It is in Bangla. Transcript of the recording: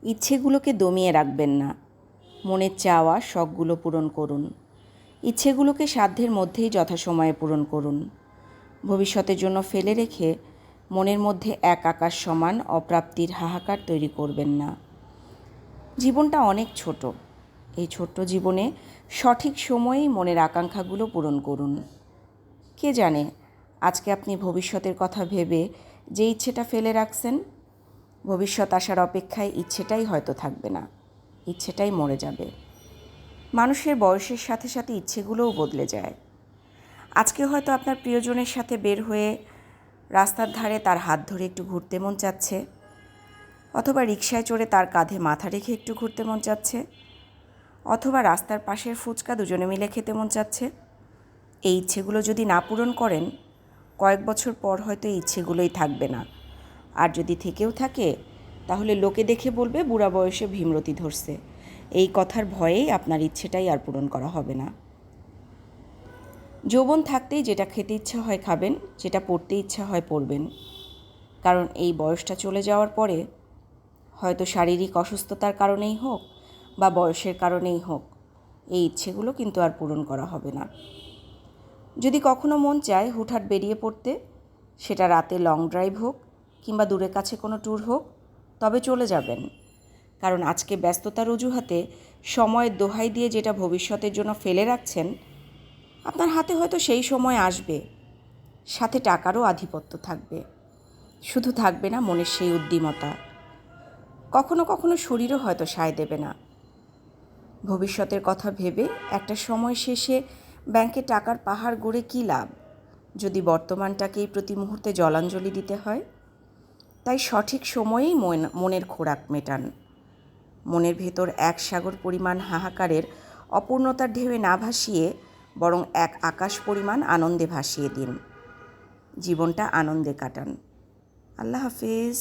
ইচ্ছেগুলোকে দমিয়ে রাখবেন না। মনের চাওয়া শখগুলো পূরণ করুন। ইচ্ছেগুলোকে সাধ্যের মধ্যেই যথাসময়ে পূরণ করুন। ভবিষ্যতের জন্য ফেলে রেখে মনের মধ্যে এক আকাশ সমান অপ্রাপ্তির হাহাকার তৈরি করবেন না। জীবনটা অনেক ছোট। এই ছোট্ট জীবনে সঠিক সময়েই মনের আকাঙ্ক্ষাগুলো পূরণ করুন। কে জানে আজকে আপনি ভবিষ্যতের কথা ভেবে যে ইচ্ছেটা ফেলে রাখছেন, ভবিষ্যৎ আসার অপেক্ষায় ইচ্ছেটাই হয়তো থাকবে না, ইচ্ছেটাই মরে যাবে। মানুষের বয়সের সাথে সাথে ইচ্ছেগুলোও বদলে যায়। আজকে হয়তো আপনার প্রিয়জনের সাথে বের হয়ে রাস্তার ধারে তার হাত ধরে একটু ঘুরতে মন চাচ্ছে, অথবা রিকশায় চড়ে তার কাঁধে মাথা রেখে একটু ঘুরতে মন চাচ্ছে, অথবা রাস্তার পাশের ফুচকা দুজনে মিলে খেতে মন চাচ্ছে। এই ইচ্ছেগুলো যদি না পূরণ করেন, কয়েক বছর পর হয়তো এই ইচ্ছেগুলোই থাকবে না। আর যদি থেকেও থাকে, তাহলে লোকে দেখে বলবে বুড়া বয়সে ভীমরতি ধরছে। এই কথার ভয়েই আপনার ইচ্ছেটাই আর পূরণ করা হবে না। যৌবন থাকতেই যেটা খেতে ইচ্ছা হয় খাবেন, যেটা পড়তে ইচ্ছা হয় পড়বেন। কারণ এই বয়সটা চলে যাওয়ার পরে হয়তো শারীরিক অসুস্থতার কারণেই হোক বা বয়সের কারণেই হোক, এই ইচ্ছেগুলো কিন্তু আর পূরণ করা হবে না। যদি কখনো মন চায় হুটহাট বেরিয়ে পড়তে, সেটা রাতে লং ড্রাইভ হোক কিংবা দূরে কাছে কোনো ট্যুর হোক, তবে চলে যাবেন। কারণ আজকে ব্যস্ততার অজুহাতে সময়ের দোহাই দিয়ে যেটা ভবিষ্যতের জন্য ফেলে রাখছেন, আপনার হাতে হয়তো সেই সময় আসবে, সাথে টাকারও আধিপত্য থাকবে। শুধু থাকবে না মনের সেই উদ্যমতা, কখনো কখনো শরীরও হয়তো সায় দেবে না। ভবিষ্যতের কথা ভেবে একটা সময় শেষে ব্যাংকে টাকার পাহাড় গড়ে কী লাভ, যদি বর্তমানটাকেই প্রতি মুহূর্তে জলাঞ্জলি দিতে হয়। তাই সঠিক সময়েই মনের খোরাক মেটান। মনের ভেতর এক সাগর পরিমাণ হাহাকারের অপূর্ণতার ঢেউয়ে না ভাসিয়ে বরং এক আকাশ পরিমাণ আনন্দে ভাসিয়ে দিন। জীবনটা আনন্দে কাটান। আল্লাহ হাফেজ।